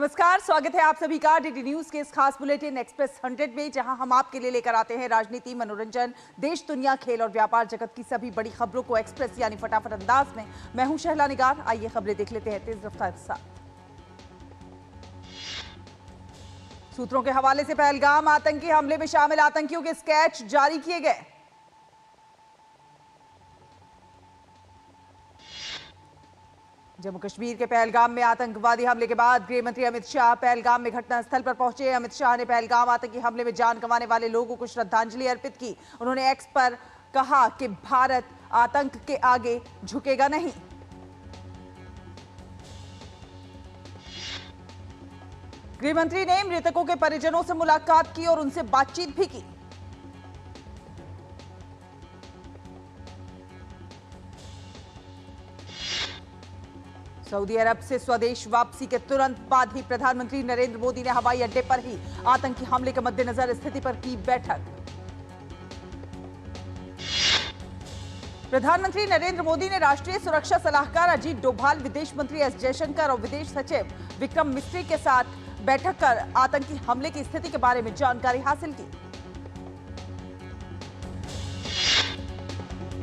नमस्कार, स्वागत है आप सभी का डीडी न्यूज के इस खास बुलेटिन एक्सप्रेस 100 में, जहां हम आपके लिए लेकर आते हैं राजनीति, मनोरंजन, देश दुनिया, खेल और व्यापार जगत की सभी बड़ी खबरों को एक्सप्रेस यानी फटाफट अंदाज में। मैं हूं शहला निगार। आइए खबरें देख लेते हैं तेज रफ्तार के साथ। सूत्रों के हवाले से पहलगाम आतंकी हमले में शामिल आतंकियों के स्केच जारी किए गए। जम्मू कश्मीर के पहलगाम में आतंकवादी हमले के बाद गृह मंत्री अमित शाह पहलगाम में घटनास्थल पर पहुंचे। अमित शाह ने पहलगाम आतंकी हमले में जान गंवाने वाले लोगों को श्रद्धांजलि अर्पित की। उन्होंने एक्स पर कहा कि भारत आतंक के आगे झुकेगा नहीं। गृह मंत्री ने मृतकों के परिजनों से मुलाकात की और उनसे बातचीत भी की। सऊदी अरब से स्वदेश वापसी के तुरंत बाद ही प्रधानमंत्री नरेंद्र मोदी ने हवाई अड्डे पर ही आतंकी हमले के मद्देनजर स्थिति पर की बैठक। प्रधानमंत्री नरेंद्र मोदी ने राष्ट्रीय सुरक्षा सलाहकार अजीत डोभाल, विदेश मंत्री एस जयशंकर और विदेश सचिव विक्रम मिस्री के साथ बैठक कर आतंकी हमले की स्थिति के बारे में जानकारी हासिल की।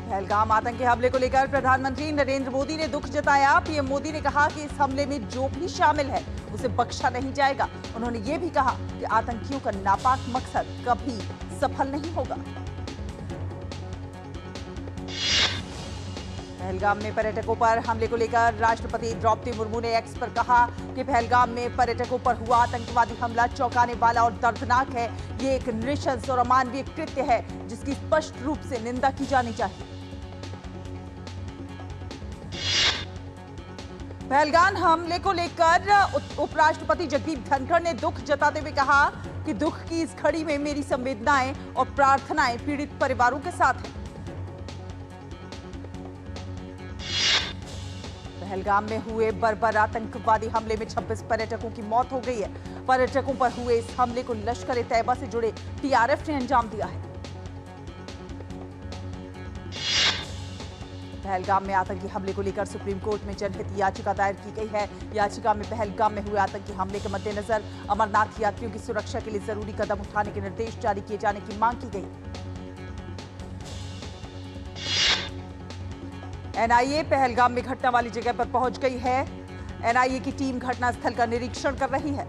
पहलगाम आतंकी हमले को लेकर प्रधानमंत्री नरेंद्र मोदी ने दुख जताया। पीएम मोदी ने कहा कि इस हमले में जो भी शामिल है उसे बख्शा नहीं जाएगा। उन्होंने ये भी कहा कि आतंकियों का नापाक मकसद कभी सफल नहीं होगा। पहलगाम में पर्यटकों पर हमले को लेकर राष्ट्रपति द्रौपदी मुर्मू ने एक्स पर कहा कि पहलगाम में पर्यटकों पर हुआ आतंकवादी हमला चौंकाने वाला और दर्दनाक है। ये एक नृशंस और अमानवीय कृत्य है जिसकी स्पष्ट रूप से निंदा की जानी चाहिए। पहलगाम हमले को लेकर उपराष्ट्रपति जगदीप धनखड़ ने दुख जताते हुए कहा कि दुख की इस घड़ी में मेरी संवेदनाएं और प्रार्थनाएं पीड़ित परिवारों के साथ हैं। पहलगाम में हुए बर्बर आतंकवादी हमले में 26 पर्यटकों की मौत हो गई है। पर्यटकों पर हुए इस हमले को लश्कर-ए-तैयबा से जुड़े टीआरएफ ने अंजाम दिया है। पहलगाम में आतंकी हमले को लेकर सुप्रीम कोर्ट में जनहित याचिका दायर की गई है। याचिका में पहलगाम में हुए आतंकी हमले के मद्देनजर अमरनाथ यात्रियों की सुरक्षा के लिए जरूरी कदम उठाने के निर्देश जारी किए जाने की मांग की गई। एनआईए पहलगाम में घटना वाली जगह पर पहुंच गई है। एनआईए की टीम घटनास्थल का निरीक्षण कर रही है।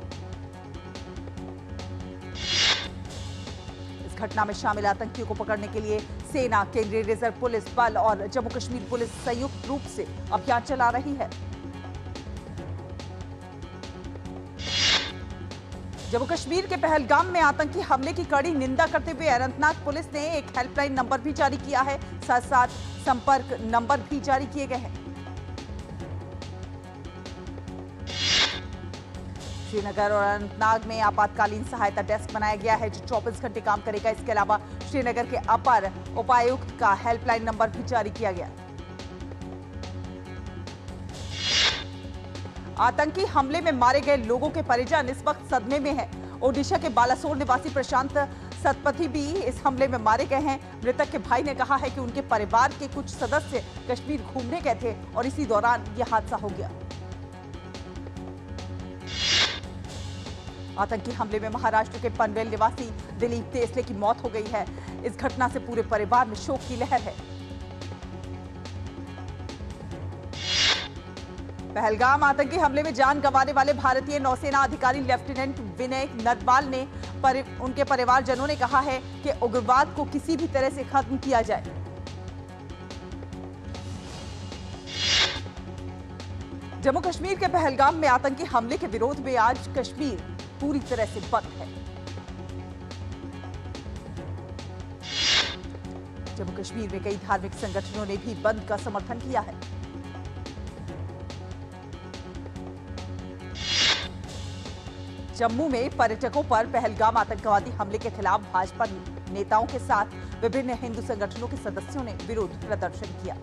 इस घटना में शामिल आतंकियों को पकड़ने के लिए सेना, केंद्रीय रिजर्व पुलिस बल और जम्मू कश्मीर पुलिस संयुक्त रूप से अभियान चला रही है। जम्मू कश्मीर के पहलगाम में आतंकी हमले की कड़ी निंदा करते हुए अनंतनाग पुलिस ने एक हेल्पलाइन नंबर भी जारी किया है। साथ साथ संपर्क नंबर भी जारी किए गए हैं। श्रीनगर और अनंतनाग में आपातकालीन सहायता डेस्क बनाया गया है जो 24 घंटे काम करेगा। इसके अलावा श्रीनगर के अपर उपायुक्त का हेल्पलाइन नंबर भी जारी किया गया। आतंकी हमले में मारे गए लोगों के परिजन इस वक्त सदमे में हैं। ओडिशा के बालासोर निवासी प्रशांत सतपथी भी इस हमले में मारे गए हैं। मृतक के भाई ने कहा है कि उनके परिवार के कुछ सदस्य कश्मीर घूमने गए थे और इसी दौरान यह हादसा हो गया। आतंकी हमले में महाराष्ट्र के पनवेल निवासी दिलीप तेसले की मौत हो गई है। इस घटना से पूरे परिवार में शोक की लहर है। पहलगाम आतंकी हमले में जान गंवाने वाले भारतीय नौसेना अधिकारी लेफ्टिनेंट विनय नरवाल ने उनके परिवारजनों ने कहा है कि उग्रवाद को किसी भी तरह से खत्म किया जाए। जम्मू कश्मीर के पहलगाम में आतंकी हमले के विरोध में आज कश्मीर पूरी तरह से बंद है। जम्मू कश्मीर में कई धार्मिक संगठनों ने भी बंद का समर्थन किया है। जम्मू में पर्यटकों पर पहलगाम आतंकवादी हमले के खिलाफ भाजपा नेताओं के साथ विभिन्न हिंदू संगठनों के सदस्यों ने विरोध प्रदर्शन किया।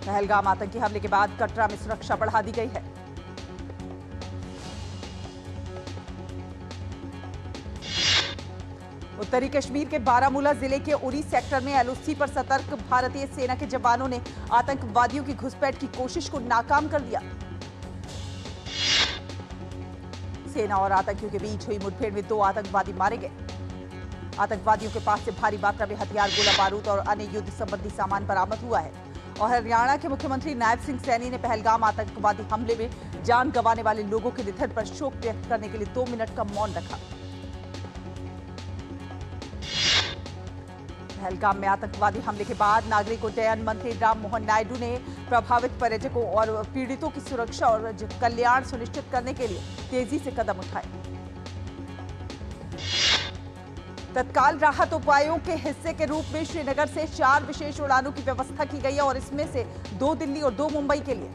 पहलगाम आतंकी हमले के बाद कटरा में सुरक्षा बढ़ा दी गई है। उत्तरी कश्मीर के बारामूला जिले के उरी सेक्टर में एलओसी पर सतर्क भारतीय सेना के जवानों ने आतंकवादियों की घुसपैठ की कोशिश को नाकाम कर दिया। सेना और आतंकियों के बीच हुई मुठभेड़ में 2 आतंकवादी मारे गए। आतंकवादियों के पास से भारी मात्रा में हथियार, गोला बारूद और अन्य युद्ध संबंधी सामान बरामद हुआ है। और हरियाणा के मुख्यमंत्री नायब सिंह सैनी ने पहलगाम आतंकवादी हमले में जान गंवाने वाले लोगों के निधन पर शोक व्यक्त करने के लिए 2 मिनट का मौन रखा। पहलगाम में आतंकवादी हमले के बाद नागरिक उड्डयन मंत्री राम मोहन नायडू ने प्रभावित पर्यटकों और पीड़ितों की सुरक्षा और कल्याण सुनिश्चित करने के लिए तेजी से कदम उठाए। तत्काल राहत उपायों के हिस्से के रूप में श्रीनगर से 4 विशेष उड़ानों की व्यवस्था की गई है और इसमें से 2 दिल्ली और 2 मुंबई के लिए।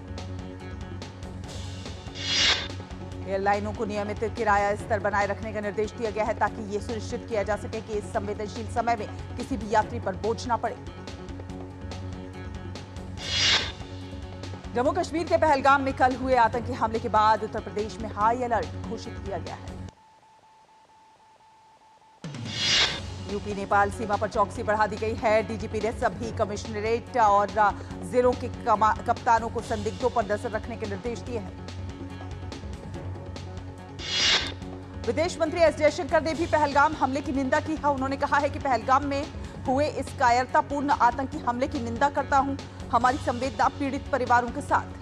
एयरलाइनों को नियमित किराया स्तर बनाए रखने का निर्देश दिया गया है ताकि ये सुनिश्चित किया जा सके कि इस संवेदनशील समय में किसी भी यात्री पर बोझ ना पड़े। जम्मू कश्मीर के पहलगाम में कल हुए आतंकी हमले के बाद उत्तर प्रदेश में हाई अलर्ट घोषित किया गया है। यूपी नेपाल सीमा पर चौकसी बढ़ा दी गई है। डीजीपी ने सभी कमिश्नरेट और जिलों के कप्तानों को संदिग्धों पर नजर रखने के निर्देश दिए हैं। विदेश मंत्री एस जयशंकर ने भी पहलगाम हमले की निंदा की है। उन्होंने कहा है कि पहलगाम में हुए इस कायरतापूर्ण आतंकी हमले की निंदा करता हूं। हमारी संवेदना पीड़ित परिवारों के साथ।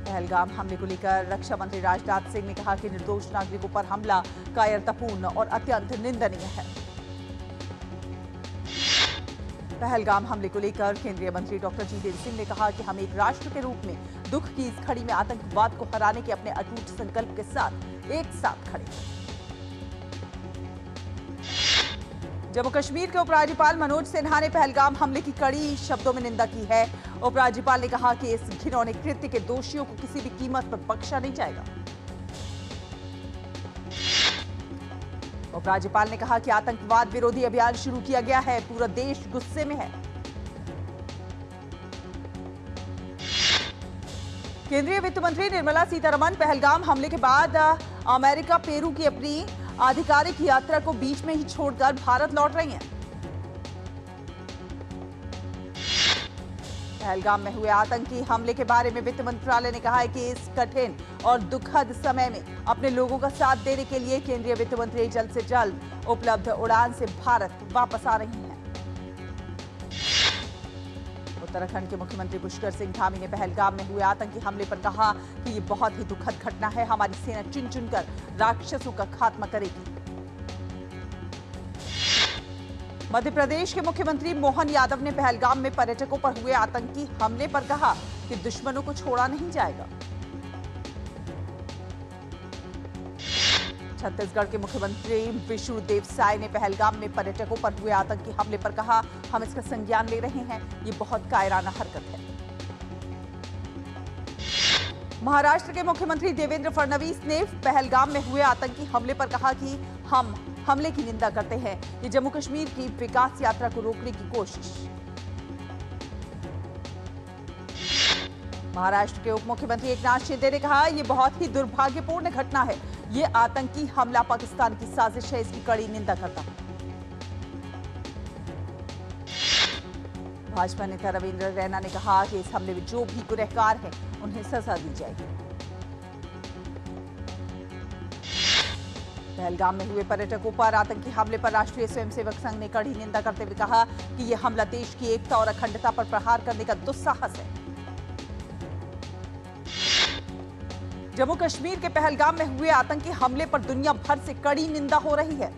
पहलगाम हमले को लेकर रक्षा मंत्री राजनाथ सिंह ने कहा कि निर्दोष नागरिकों पर हमला कायरतापूर्ण और अत्यंत निंदनीय है। पहलगाम हमले को लेकर केंद्रीय मंत्री डॉक्टर जितेंद्र सिंह ने कहा कि हम एक राष्ट्र के रूप में दुख की इस घड़ी में आतंकवाद को हराने के अपने अटूट संकल्प के साथ एक साथ खड़े हैं। जम्मू कश्मीर के उपराज्यपाल मनोज सिन्हा ने पहलगाम हमले की कड़ी शब्दों में निंदा की है। उपराज्यपाल ने कहा कि इस घिनौने कृत्य के दोषियों को किसी भी कीमत पर बख्शा नहीं जाएगा। उपराज्यपाल ने कहा कि आतंकवाद विरोधी अभियान शुरू किया गया है। पूरा देश गुस्से में है। केंद्रीय वित्त मंत्री निर्मला सीतारमण पहलगाम हमले के बाद अमेरिका पेरू की अपनी आधिकारिक यात्रा को बीच में ही छोड़कर भारत लौट रही हैं। पहलगाम में हुए आतंकी हमले के बारे में वित्त मंत्रालय ने कहा है कि इस कठिन और दुखद समय में अपने लोगों का साथ देने के लिए केंद्रीय वित्त मंत्री जल्द से जल्द उपलब्ध उड़ान से भारत वापस आ रही हैं। उत्तराखंड के मुख्यमंत्री पुष्कर सिंह धामी ने पहलगाम में हुए आतंकी हमले पर कहा कि ये बहुत ही दुखद घटना है। हमारी सेना चुन चुनकर राक्षसों का खात्मा करेगी। मध्य प्रदेश के मुख्यमंत्री मोहन यादव ने पहलगाम में पर्यटकों पर हुए आतंकी हमले पर कहा कि दुश्मनों को छोड़ा नहीं जाएगा। छत्तीसगढ़ के मुख्यमंत्री विष्णुदेव साय ने पहलगाम में पर्यटकों पर हुए आतंकी हमले पर कहा, हम इसका संज्ञान ले रहे हैं। ये बहुत कायराना हरकत है। महाराष्ट्र के मुख्यमंत्री देवेंद्र फडणवीस ने पहलगाम में हुए आतंकी हमले पर कहा कि हम हमले की निंदा करते हैं। ये जम्मू कश्मीर की विकास यात्रा को रोकने की कोशिश। महाराष्ट्र के उप मुख्यमंत्री एकनाथ शिंदे ने कहा, यह बहुत ही दुर्भाग्यपूर्ण घटना है। ये आतंकी हमला पाकिस्तान की साजिश है। इसकी कड़ी निंदा करता हूं। भाजपा नेता रविंद्र रैना ने कहा कि इस हमले में जो भी गुनहगार हैं, उन्हें सजा दी जाएगी। पहलगाम में हुए पर्यटकों पर आतंकी हमले पर राष्ट्रीय स्वयंसेवक संघ ने कड़ी निंदा करते हुए कहा कि यह हमला देश की एकता और अखंडता पर प्रहार करने का दुस्साहस है। जम्मू कश्मीर के पहलगाम में हुए आतंकी हमले पर दुनिया भर से कड़ी निंदा हो रही है।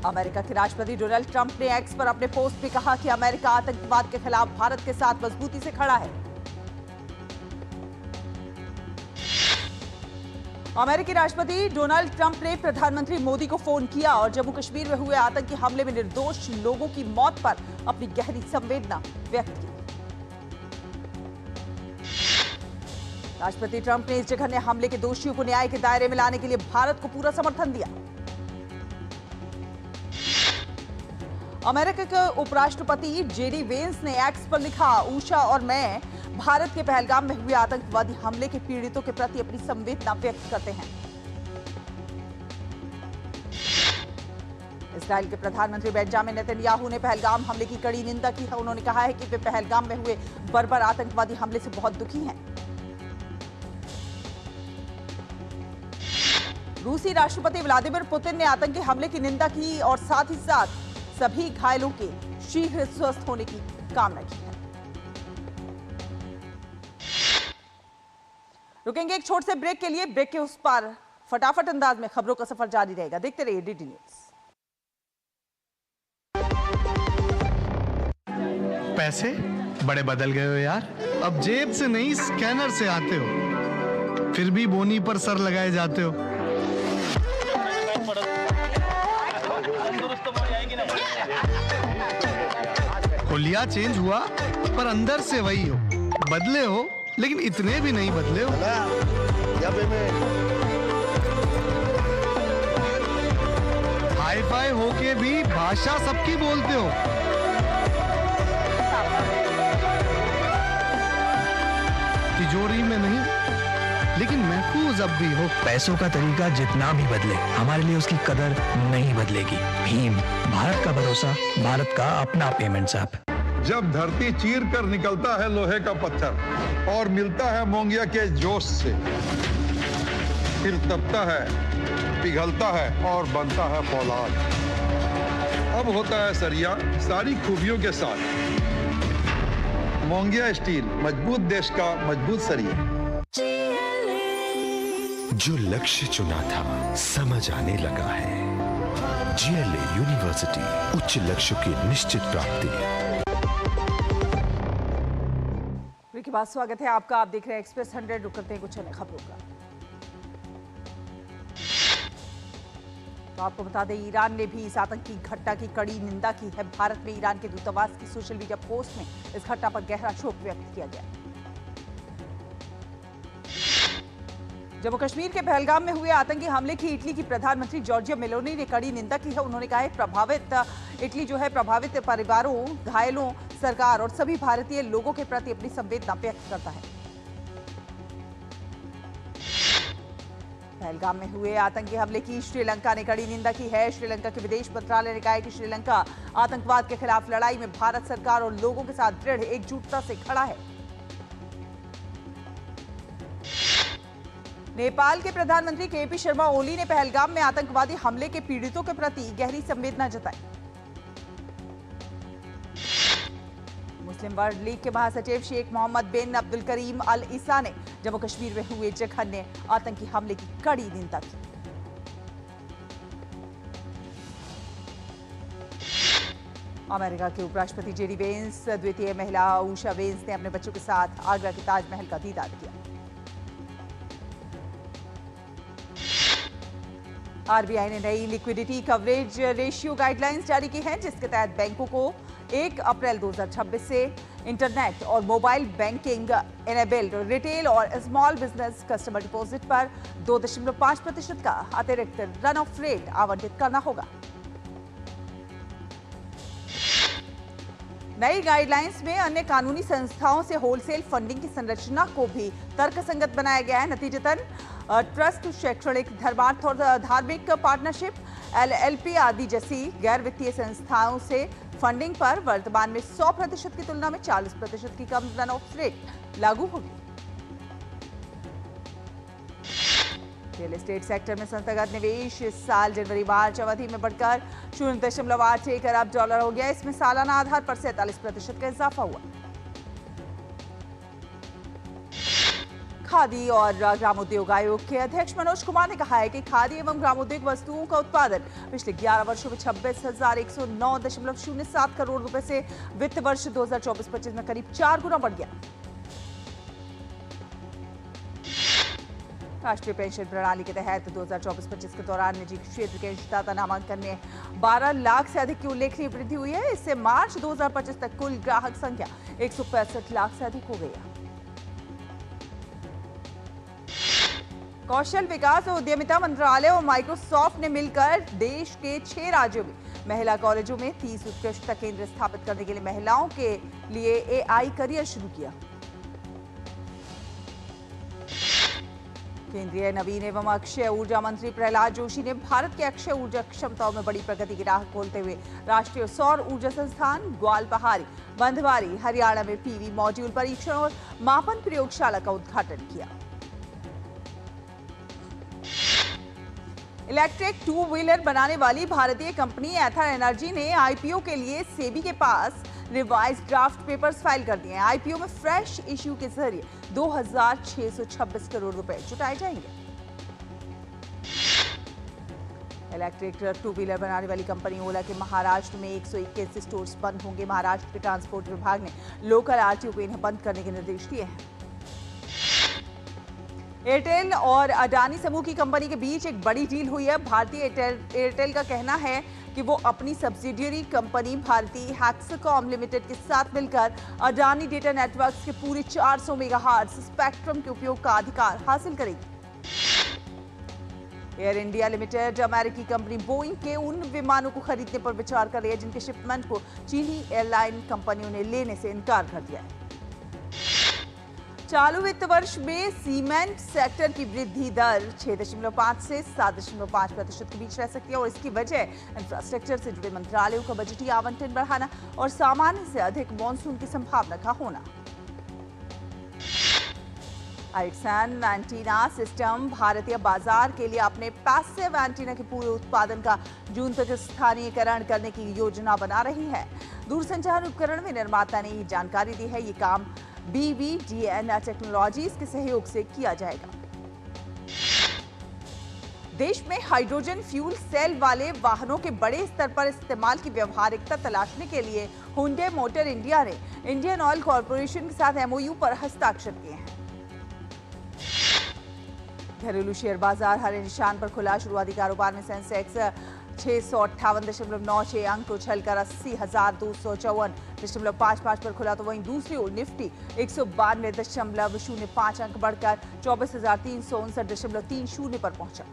अमेरिका के राष्ट्रपति डोनाल्ड ट्रंप ने एक्स पर अपने पोस्ट में कहा कि अमेरिका आतंकवाद के खिलाफ भारत के साथ मजबूती से खड़ा है। अमेरिकी राष्ट्रपति डोनाल्ड ट्रंप ने प्रधानमंत्री मोदी को फोन किया और जम्मू कश्मीर में हुए आतंकी हमले में निर्दोष लोगों की मौत पर अपनी गहरी संवेदना व्यक्त की। राष्ट्रपति ट्रंप ने इस जघन्य हमले के दोषियों को न्याय के दायरे में लाने के लिए भारत को पूरा समर्थन दिया। अमेरिका के उपराष्ट्रपति जेडी वेंस ने एक्स पर लिखा, उषा और मैं भारत के पहलगाम में हुए आतंकवादी हमले के पीड़ितों के प्रति अपनी संवेदना व्यक्त करते हैं। इजराइल के प्रधानमंत्री बेंजामिन नेतन्याहू ने पहलगाम हमले की कड़ी निंदा की है। उन्होंने कहा है कि वे पहलगाम में हुए बर्बर आतंकवादी हमले से बहुत दुखी हैं। रूसी राष्ट्रपति व्लादिमीर पुतिन ने आतंकी हमले की निंदा की और साथ ही साथ सभी घायलों के शीघ्र स्वस्थ होने की कामना की है। रुकेंगे एक छोटे से ब्रेक के लिए। ब्रेक के उस पार फटाफट अंदाज में खबरों का सफर जारी रहेगा। देखते रहिए डीडी न्यूज। पैसे बड़े बदल गए हो यार। अब जेब से नहीं स्कैनर से आते हो, फिर भी बोनी पर सर लगाए जाते हो। हुलिया चेंज हुआ पर अंदर से वही हो। बदले हो लेकिन इतने भी नहीं बदले हो। हाई फाई होके भी भाषा सबकी बोलते हो। तिजोरी में नहीं लेकिन महफूज अब भी हो। पैसों का तरीका जितना भी बदले, हमारे लिए उसकी कदर नहीं बदलेगी। भीम, भारत का भरोसा, भारत का अपना पेमेंट्स ऐप। जब धरती चीर कर निकलता है लोहे का पत्थर और मिलता है मोंगिया के जोश से, फिर तपता है, पिघलता है और बनता है फौलाद। अब होता है सरिया सारी खूबियों के साथ। मोंगिया स्टील, मजबूत देश का मजबूत सरिया। जो लक्ष्य चुना था समझ आने लगा है। GLA यूनिवर्सिटी, उच्च लक्ष्य की निश्चित प्राप्ति। के बाद स्वागत है आपका। आप देख रहे हैं एक्सप्रेस 100। रुक करते हैं कुछ अन्य खबरों का। तो आपको बता दें, ईरान ने भी इस आतंकी घटना की कड़ी निंदा की है। भारत में ईरान के दूतावास की सोशल मीडिया पोस्ट में इस घटना पर गहरा शोक व्यक्त किया गया। जम्मू कश्मीर के पहलगाम में हुए आतंकी हमले की इटली की प्रधानमंत्री जॉर्जिया मेलोनी ने कड़ी निंदा की है। उन्होंने कहा है इटली जो है प्रभावित परिवारों, घायलों, सरकार और सभी भारतीय लोगों के प्रति अपनी संवेदना व्यक्त करता है। पहलगाम में हुए आतंकी हमले की श्रीलंका ने कड़ी निंदा की है। श्रीलंका के विदेश मंत्रालय ने कहा है कि श्रीलंका आतंकवाद के खिलाफ लड़ाई में भारत सरकार और लोगों के साथ दृढ़ एकजुटता से खड़ा है। नेपाल के प्रधानमंत्री केपी शर्मा ओली ने पहलगाम में आतंकवादी हमले के पीड़ितों के प्रति गहरी संवेदना जताई। मुस्लिम वर्ल्ड लीग के महासचिव शेख मोहम्मद बिन अब्दुल करीम अल ईसा ने जम्मू कश्मीर में हुए जघन्य आतंकी हमले की कड़ी निंदा की। अमेरिका के उपराष्ट्रपति जेडी वेंस, द्वितीय महिला उषा वेंस ने अपने बच्चों के साथ आगरा के ताजमहल का दीदार किया। आरबीआई ने नई लिक्विडिटी कवरेज रेशियो गाइडलाइंस जारी की हैं, जिसके तहत बैंकों को 1 अप्रैल 2026 से इंटरनेट और मोबाइल बैंकिंग इनेबल्ड रिटेल और स्मॉल बिजनेस कस्टमर डिपॉजिट पर 2.5% का अतिरिक्त रन ऑफ रेट आवंटित करना होगा। नई गाइडलाइंस में अन्य कानूनी संस्थाओं से होलसेल फंडिंग की संरचना को भी तर्कसंगत बनाया गया है। नतीजतन ट्रस्ट, शैक्षणिक, धर्मार्थ और धार्मिक पार्टनरशिप, LLP आदि जैसी गैर वित्तीय संस्थाओं से फंडिंग पर वर्तमान में 100% की तुलना में 40% की कम रन ऑफ रेट लागू होगी। रियल एस्टेट सेक्टर में संस्थागत निवेश इस साल जनवरी-मार्च अवधि में बढ़कर 0.81 अरब डॉलर हो गया। इसमें सालाना आधार पर 47% का इजाफा हुआ। खादी और ग्रामोद्योग आयोग के अध्यक्ष मनोज कुमार ने कहा है कि खादी एवं ग्रामोद्योग वस्तुओं का उत्पादन पिछले 11 वर्षों में 26,109.07 करोड़ रुपए से वित्त वर्ष 2024-25 में करीब 4 गुना बढ़ गया। राष्ट्रीय पेंशन प्रणाली के तहत 2024-25 के दौरान निजी क्षेत्र के अंशदाता नामांकन में 12 लाख से अधिक की उल्लेखनीय वृद्धि हुई है। इससे मार्च 2025 तक कुल ग्राहक संख्या 165 लाख से अधिक हो गई है। कौशल विकास और उद्यमिता मंत्रालय और माइक्रोसॉफ्ट ने मिलकर देश के 6 राज्यों में महिला कॉलेजों में 30 उत्कृष्टता केंद्र स्थापित करने के लिए महिलाओं के लिए AI करियर शुरू किया। केंद्रीय नवीन एवं अक्षय ऊर्जा मंत्री प्रहलाद जोशी ने भारत के अक्षय ऊर्जा क्षमताओं में बड़ी प्रगति की राह खोलते हुए राष्ट्रीय सौर ऊर्जा संस्थान ग्वालपहाड़ी बंधवारी हरियाणा में पीवी मॉड्यूल परीक्षण और मापन प्रयोगशाला का उद्घाटन किया। इलेक्ट्रिक टू व्हीलर बनाने वाली भारतीय कंपनी एथर एनर्जी ने आईपीओ के लिए सेबी के पास रिवाइज ड्राफ्ट पेपर्स फाइल कर दिए हैं। आईपीओ में फ्रेश इश्यू के जरिए 2626 करोड़ रुपए जुटाए जाएंगे। इलेक्ट्रिक टू व्हीलर बनाने वाली कंपनी ओला के महाराष्ट्र में 121 स्टोर्स बंद होंगे। महाराष्ट्र के ट्रांसपोर्ट विभाग ने लोकल आरटीओ को इन्हें बंद करने के निर्देश दिए हैं। एयरटेल और अडानी समूह की कंपनी के बीच एक बड़ी डील हुई है। भारतीय एयरटेल का कहना है कि वो अपनी सब्सिडियरी कंपनी भारतीय हैक्साकॉम लिमिटेड के साथ मिलकर अडानी डेटा नेटवर्क्स के पूरे 400 मेगाहर्ट्ज स्पेक्ट्रम के उपयोग का अधिकार हासिल करेगी। एयर इंडिया लिमिटेड अमेरिकी कंपनी बोइंग के उन विमानों को खरीदने पर विचार कर रही है जिनके शिपमेंट को चीनी एयरलाइन कंपनियों ने लेने से इनकार कर दिया है। चालू वित्त वर्ष में सीमेंट सेक्टर की वृद्धि दर 6.5 से 7.5% के बीच रह सकती है और इसकी वजह इंफ्रास्ट्रक्चर से जुड़े मंत्रालयों का बजटीय आवंटन बढ़ाना और सामान्य से अधिक मॉनसून की संभावना का होना। एरिक्सन एंटीना सिस्टम भारतीय बाजार के लिए अपने पैसिव एंटीना के पूरे उत्पादन का जून तक स्थानीयकरण करने की योजना बना रही है। दूरसंचार उपकरण में निर्माता ने ये जानकारी दी है। ये काम BVDN टेक्नोलॉजीज के सहयोग से किया जाएगा। देश में हाइड्रोजन फ्यूल सेल वाले वाहनों के बड़े स्तर पर इस्तेमाल की व्यावहारिकता तलाशने के लिए हुंडई मोटर इंडिया ने इंडियन ऑयल कॉर्पोरेशन के साथ MOU पर हस्ताक्षर किए हैं। घरेलू शेयर बाजार हरे निशान पर खुला। शुरुआती कारोबार में सेंसेक्स 658.96 अंक उछलकर 80,254.55 पर खुला तो वहीं दूसरी ओर निफ्टी 192.05 अंक बढ़कर 24,359.30 पर पहुंचा।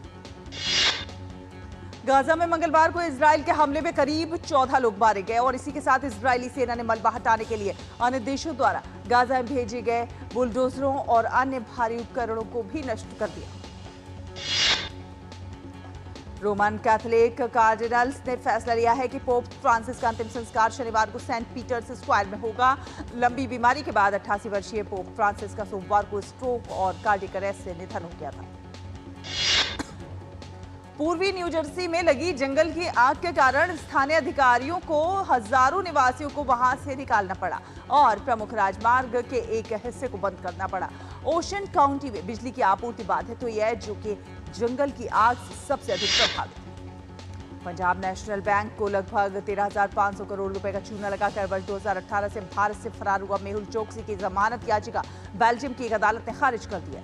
गाजा में मंगलवार को इजराइल के हमले में करीब 14 लोग मारे गए और इसी के साथ इजरायली सेना ने मलबा हटाने के लिए अन्य देशों द्वारा गाजा में भेजे गए बुलडोजरों और अन्य भारी उपकरणों को भी नष्ट कर दिया। रोमन कैथोलिक कार्डिनल्स ने फैसला लिया है कि पोप फ्रांसिस का अंतिम संस्कार शनिवार को सेंट पीटर्स स्क्वायर में होगा। लंबी बीमारी के बाद 88 वर्षीय पोप फ्रांसिस का सोमवार को स्ट्रोक और कार्डियक अरेस्ट से निधन हो गया था। पूर्वी न्यू जर्सी में लगी जंगल की आग के कारण स्थानीय अधिकारियों को हजारों निवासियों को वहां से निकालना पड़ा और प्रमुख राजमार्ग के एक हिस्से को बंद करना पड़ा। ओशन काउंटी में बिजली की आपूर्ति बाधित हुई है जो कि जंगल की आग से सबसे अधिक प्रभावित है। पंजाब नेशनल बैंक को लगभग 13,500 करोड़ रुपए का चूना लगाकर वर्ष 2018 से भारत से फरार हुआ मेहुल चोकसी की जमानत याचिका बेल्जियम की एक अदालत ने खारिज कर दिया।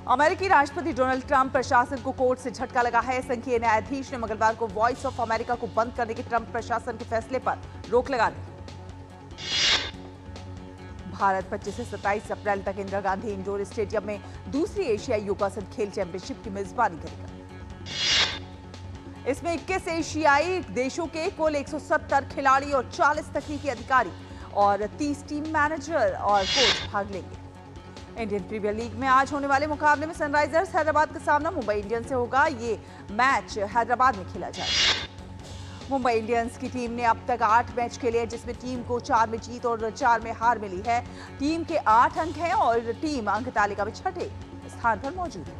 अमेरिकी राष्ट्रपति डोनाल्ड ट्रंप प्रशासन को कोर्ट से झटका लगा है। संघीय न्यायाधीश ने मंगलवार को वॉइस ऑफ अमेरिका को बंद करने के ट्रंप प्रशासन के फैसले पर रोक लगा दी। भारत 25 से 27 अप्रैल तक इंदिरा गांधी इंडोर स्टेडियम में दूसरी एशियाई योगासन खेल चैंपियनशिप की मेजबानी करेगा। इसमें 21 एशियाई देशों के कुल 170 खिलाड़ी और 40 तकनीकी अधिकारी और 30 टीम मैनेजर और कोच भाग लेंगे। इंडियन प्रीमियर लीग में आज होने वाले मुकाबले में सनराइजर्स हैदराबाद का सामना मुंबई इंडियंस से होगा। ये मैच हैदराबाद में खेला जाएगा। मुंबई इंडियंस की टीम ने अब तक 8 मैच खेले हैं जिसमें टीम को 4 में जीत और 4 में हार मिली है। टीम के 8 अंक हैं और टीम अंक तालिका में 6ठे स्थान पर मौजूद है।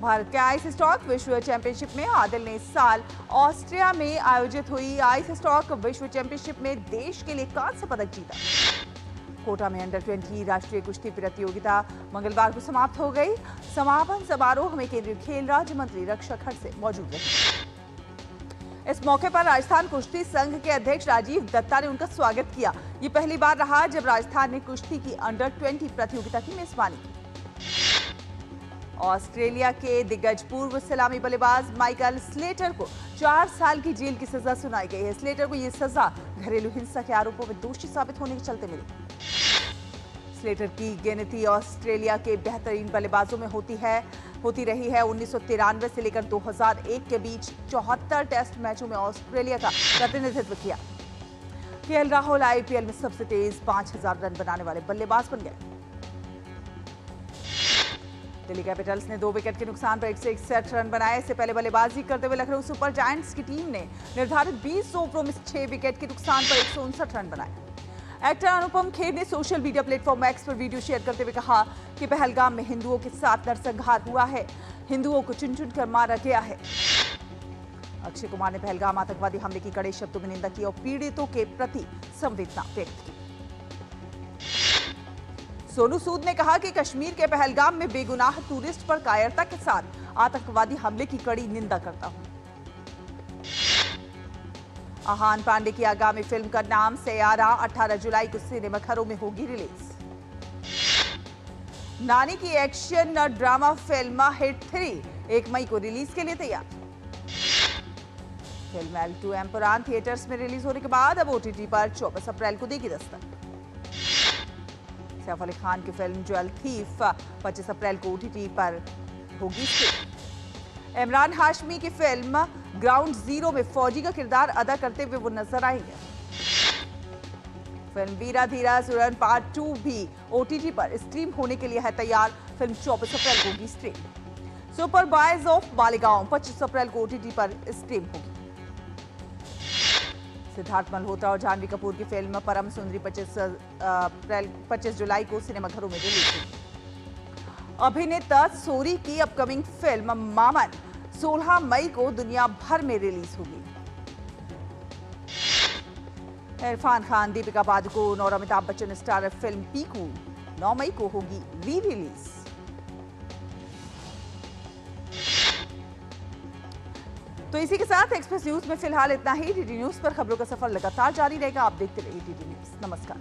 भारत के आइस स्टॉक विश्व चैंपियनशिप में आदिल ने इस साल ऑस्ट्रिया में आयोजित हुई आइस स्टॉक विश्व चैंपियनशिप में देश के लिए कांस्य पदक जीता। कोटा में अंडर 20 राष्ट्रीय कुश्ती प्रतियोगिता मंगलवार को समाप्त हो गई। समापन समारोह में केंद्रीय खेल राज्य मंत्री रक्षा खड़से मौजूद रहे। इस मौके पर राजस्थान कुश्ती संघ के अध्यक्ष राजीव दत्ता ने उनका स्वागत किया। ये पहली बार रहा जब राजस्थान ने कुश्ती की अंडर 20 प्रतियोगिता की मेजबानी की। ऑस्ट्रेलिया के दिग्गज पूर्व सलामी बल्लेबाज माइकल स्लेटर को 4 साल की जेल की सजा सुनाई गई है। स्लेटर को यह सजा घरेलू हिंसा के आरोपों में दोषी साबित होने के चलते मिली। स्लेटर की गिनती ऑस्ट्रेलिया के बेहतरीन बल्लेबाजों में होती रही है। 1993 से लेकर 2001 के बीच 74 टेस्ट मैचों में ऑस्ट्रेलिया का प्रतिनिधित्व किया। केएल राहुल IPL में सबसे तेज 5000 रन बनाने वाले बल्लेबाज बन गए। दिल्ली कैपिटल्स ने 2 विकेट के नुकसान पर 161 रन बनाए। इससे पहले बल्लेबाजी करते हुए लखनऊ सुपर जायंट्स की टीम ने निर्धारित 20 ओवरों में 6 विकेट के नुकसान पर 159 रन बनाए। एक्टर अनुपम खेर ने सोशल मीडिया प्लेटफॉर्म एक्स पर वीडियो शेयर करते हुए कहा कि पहलगाम में हिंदुओं के साथ नरसंहार हुआ है, हिंदुओं को चुन चुन कर मारा गया है। अक्षय कुमार ने पहलगाम आतंकवादी हमले की कड़े शब्दों में निंदा की और पीड़ितों के प्रति संवेदना व्यक्त की। सोनू सूद ने कहा कि कश्मीर के पहलगाम में बेगुनाह टूरिस्ट पर कायरता के साथ आतंकवादी हमले की कड़ी निंदा करता हूं। आहान पांडे की आगामी फिल्म का नाम सयारा 18 जुलाई को सिनेमाघरों में होगी रिलीज। नानी की एक्शन ड्रामा फिल्म हिट 3 1 मई को रिलीज के लिए तैयार। फिल्म L2 एम्पुरान थिएटर्स में रिलीज होने के बाद अब OTT पर 24 अप्रैल को देगी दस्तक। सैफ अली खान की फिल्म ज्वेल थीफ 25 अप्रैल को OTT पर होगी स्ट्रीम। इमरान हाशमी की फिल्म ग्राउंड जीरो में फौजी का किरदार अदा करते हुए वो नजर आएंगे। फिल्म वीरा धीरा सुरन पार्ट 2 भी OTT पर स्ट्रीम होने के लिए है तैयार। फिल्म 24 अप्रैल को होगी stream. Super boys of Malegaon 25 अप्रैल को OTT पर स्ट्रीम होगी। सिद्धार्थ मल्होत्रा और जानवी कपूर की फिल्म परम सुंदरी 25 जुलाई को सिनेमाघरों में रिलीज होगी। अभिनेता सोरी की अपकमिंग फिल्म मामन 16 मई को दुनिया भर में रिलीज होगी। इरफान खान, दीपिका पादुकोण और अमिताभ बच्चन स्टारर फिल्म पीकू 9 मई को होगी री रिलीज। तो इसी के साथ एक्सप्रेस न्यूज में फिलहाल इतना ही। डीडी न्यूज पर खबरों का सफर लगातार जारी रहेगा। आप देखते रहिए डीडी न्यूज। नमस्कार।